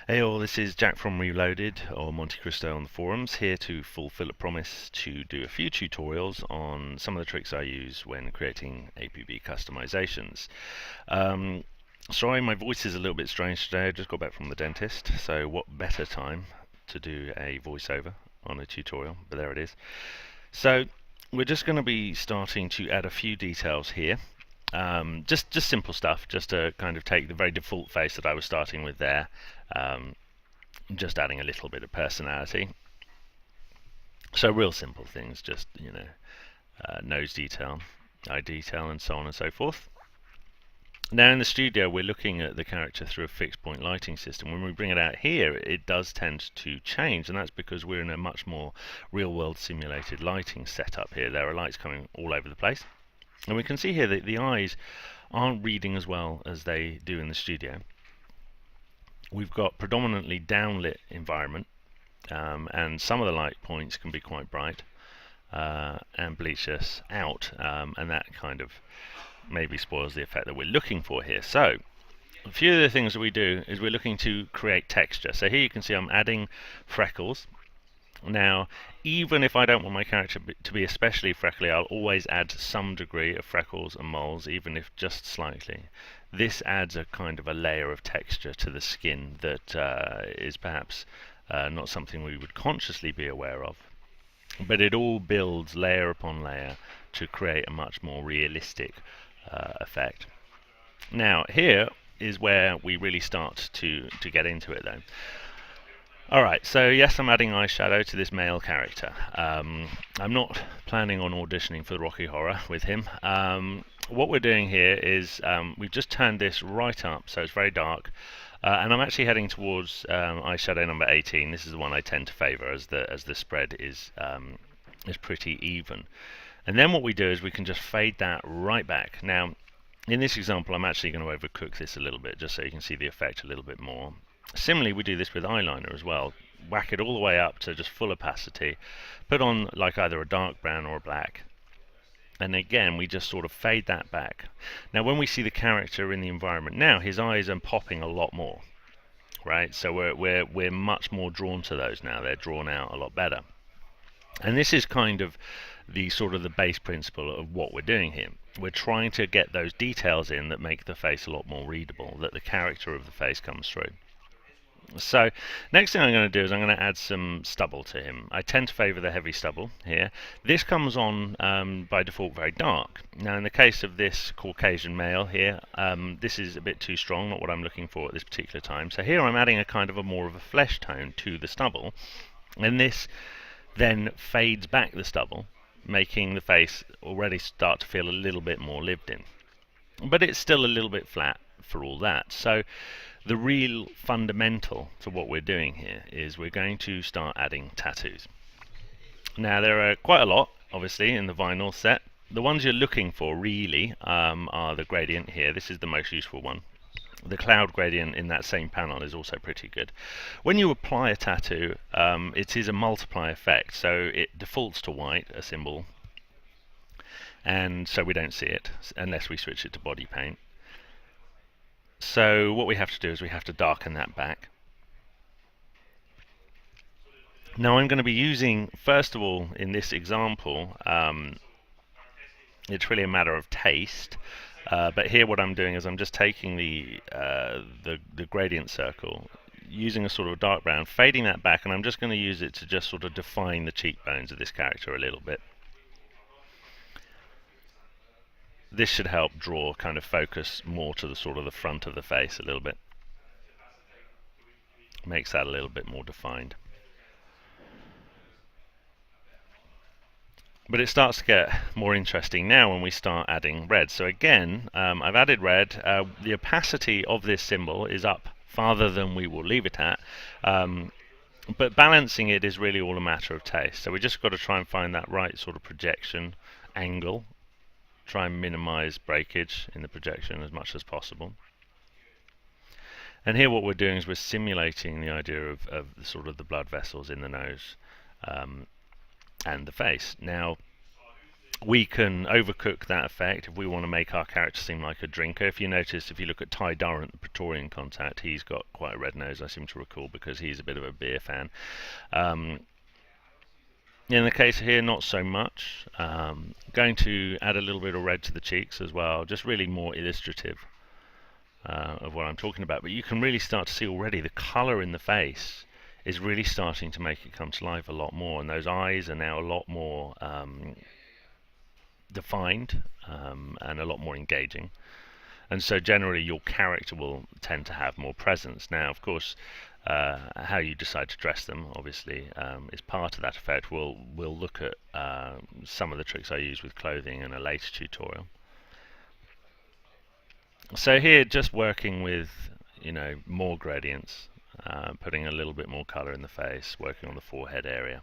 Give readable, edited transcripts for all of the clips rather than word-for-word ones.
Hey all, this is Jack from Reloaded, or Monte Cristo on the forums, here to fulfill a promise to do a few tutorials on some of the tricks I use when creating APB customizations. Sorry, my voice is a little bit strange today. I just got back from the dentist, so what better time to do a voiceover on a tutorial, but there it is. So we're just going to be starting to add a few details here. Just simple stuff, just to kind of take the very default face that I was starting with there, just adding a little bit of personality. So real simple things, just nose detail, eye detail, and so on and so forth. Now in the studio we're looking at the character through a fixed point lighting system. When we bring it out here it does tend to change, and that's because we're in a much more real-world simulated lighting setup here. There are lights coming all over the place. And we can see here that the eyes aren't reading as well as they do in the studio. We've got predominantly downlit environment, and some of the light points can be quite bright and bleach us out, and that kind of maybe spoils the effect that we're looking for here. So a few of the things that we do is we're looking to create texture. So here you can see I'm adding freckles. Now, even if I don't want my character to be especially freckly, I'll always add some degree of freckles and moles, even if just slightly. This adds a kind of a layer of texture to the skin that is perhaps not something we would consciously be aware of. But it all builds layer upon layer to create a much more realistic effect. Now, here is where we really start to get into it though. Alright, so yes, I'm adding eyeshadow to this male character. I'm not planning on auditioning for the Rocky Horror with him. What we're doing here is we've just turned this right up, so it's very dark, and I'm actually heading towards eyeshadow number 18. This is the one I tend to favour as the spread is pretty even. And then what we do is we can just fade that right back. Now, in this example, I'm actually going to overcook this a little bit, just so you can see the effect a little bit more. Similarly, we do this with eyeliner as well. Whack it all the way up to just full opacity, put on like either a dark brown or a black, and again we just sort of fade that back. Now when we see the character in the environment now, his eyes are popping a lot more, right? So we're much more drawn to those now. They're drawn out a lot better. And this is kind of the base principle of what we're doing here. We're trying to get those details in that make the face a lot more readable, that the character of the face comes through. So next thing I'm going to do is I'm going to add some stubble to him. I tend to favour the heavy stubble here. This comes on by default very dark. Now in the case of this Caucasian male here, this is a bit too strong, not what I'm looking for at this particular time. So here I'm adding a kind of more of a flesh tone to the stubble, and this then fades back the stubble, making the face already start to feel a little bit more lived in. But it's still a little bit flat for all that. So the real fundamental to what we're doing here is we're going to start adding tattoos. Now there are quite a lot, obviously, in the vinyl set. The ones you're looking for really are the gradient here. This is the most useful one. The cloud gradient in that same panel is also pretty good. When you apply a tattoo, it is a multiply effect, so it defaults to white, a symbol, and so we don't see it unless we switch it to body paint. So what we have to do is we have to darken that back. Now I'm going to be using, first of all, in this example, it's really a matter of taste, but here what I'm doing is I'm just taking the gradient circle, using a sort of dark brown, fading that back, and I'm just going to use it to just sort of define the cheekbones of this character a little bit. This should help draw kind of focus more to the the front of the face a little bit. Makes that a little bit more defined. But it starts to get more interesting now when we start adding red. So again, I've added red. The opacity of this symbol is up farther than we will leave it at. But balancing it is really all a matter of taste. So we just got to try and find that right sort of projection angle. Try and minimize breakage in the projection as much as possible. And here what we're doing is we're simulating the idea of the blood vessels in the nose and the face. Now We can overcook that effect if we want to make our character seem like a drinker. If you notice, if you look at Ty Durrant, the Praetorian contact, he's got quite a red nose, I seem to recall, because he's a bit of a beer fan. In the case here, not so much. Going to add a little bit of red to the cheeks as well, just really more illustrative of what I'm talking about. But you can really start to see already the colour in the face is really starting to make it come to life a lot more, and those eyes are now a lot more defined and a lot more engaging. And so generally your character will tend to have more presence. Now, of course, how you decide to dress them, obviously, is part of that effect. We'll look at some of the tricks I use with clothing in a later tutorial. So here, just working with, more gradients, putting a little bit more colour in the face, working on the forehead area.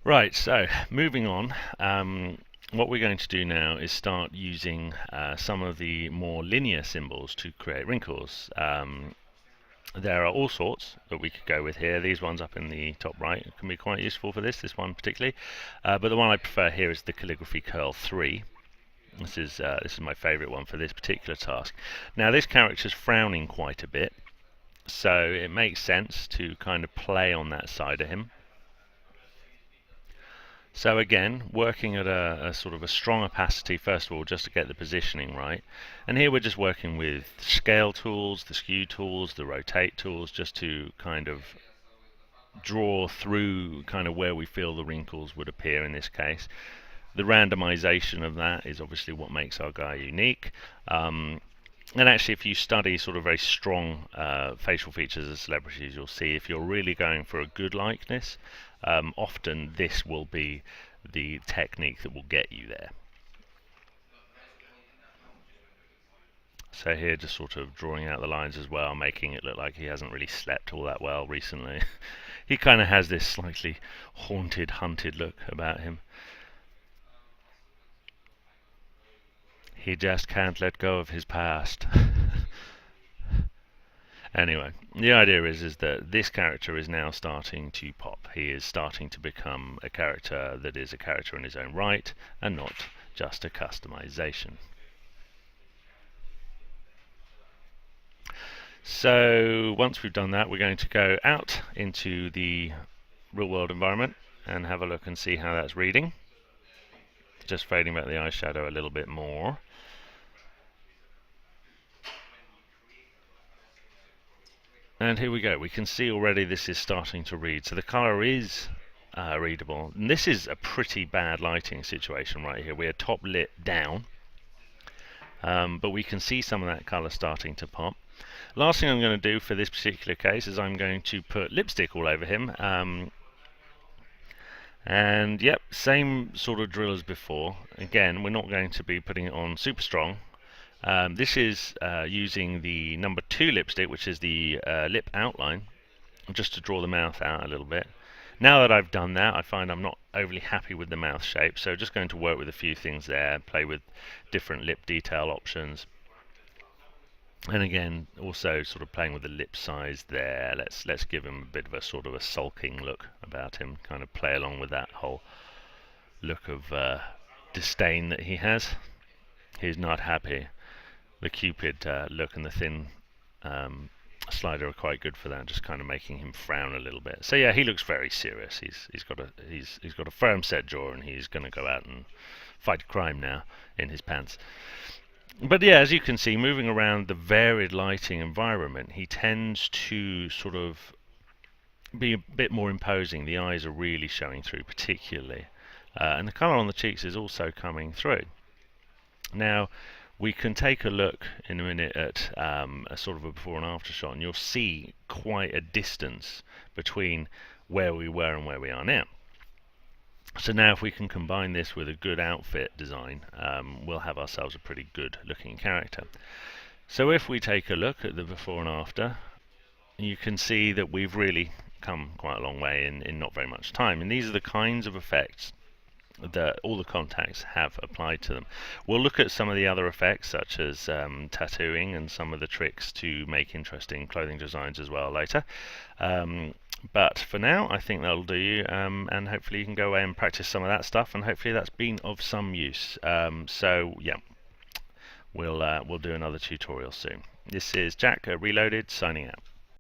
Right, so moving on. What we're going to do now is start using some of the more linear symbols to create wrinkles. There are all sorts that we could go with here. These ones up in the top right can be quite useful for this one particularly. But the one I prefer here is the Calligraphy Curl 3. This is my favourite one for this particular task. Now this character's frowning quite a bit, so it makes sense to kind of play on that side of him. So again, working at a sort of a strong opacity first of all, just to get the positioning right. And here we're just working with scale tools, the skew tools, the rotate tools, just to kind of draw through kind of where we feel the wrinkles would appear in this case. The randomization of that is obviously what makes our guy unique. And actually, if you study sort of very strong facial features of celebrities, you'll see if you're really going for a good likeness, often this will be the technique that will get you there. So here, just sort of drawing out the lines as well, making it look like he hasn't really slept all that well recently. He kind of has this slightly haunted, hunted look about him. He just can't let go of his past. Anyway, the idea is that this character is now starting to pop. He is starting to become a character that is a character in his own right and not just a customization. So once we've done that, we're going to go out into the real world environment and have a look and see how that's reading. Just fading back the eyeshadow a little bit more. And here we go. We can see already this is starting to read. So the color is readable. And this is a pretty bad lighting situation right here. We're top lit down. But we can see some of that color starting to pop. Last thing I'm going to do for this particular case is I'm going to put lipstick all over him. And yep, same sort of drill as before. Again, we're not going to be putting it on super strong. This is using the number 2 lipstick, which is the lip outline, just to draw the mouth out a little bit. Now that I've done that, I find I'm not overly happy with the mouth shape, so just going to work with a few things there, play with different lip detail options. And again, also sort of playing with the lip size there. Let's give him a bit of a sort of a sulking look about him, kind of play along with that whole look of disdain that he has. He's not happy. The Cupid look and the thin slider are quite good for that, just kind of making him frown a little bit. So yeah, he looks very serious. He's got a firm set jaw, and he's going to go out and fight crime now in his pants. But yeah, as you can see, moving around the varied lighting environment, he tends to sort of be a bit more imposing. The eyes are really showing through particularly, and the colour on the cheeks is also coming through. Now we can take a look in a minute at a sort of a before and after shot, and you'll see quite a distance between where we were and where we are now. So now if we can combine this with a good outfit design, we'll have ourselves a pretty good looking character. So if we take a look at the before and after, you can see that we've really come quite a long way in not very much time. And these are the kinds of effects that all the contacts have applied to them. We'll look at some of the other effects, such as tattooing and some of the tricks to make interesting clothing designs as well later. But for now, I think that'll do you, and hopefully you can go away and practice some of that stuff, and hopefully that's been of some use. So yeah, we'll do another tutorial soon. This is Jack at Reloaded signing out.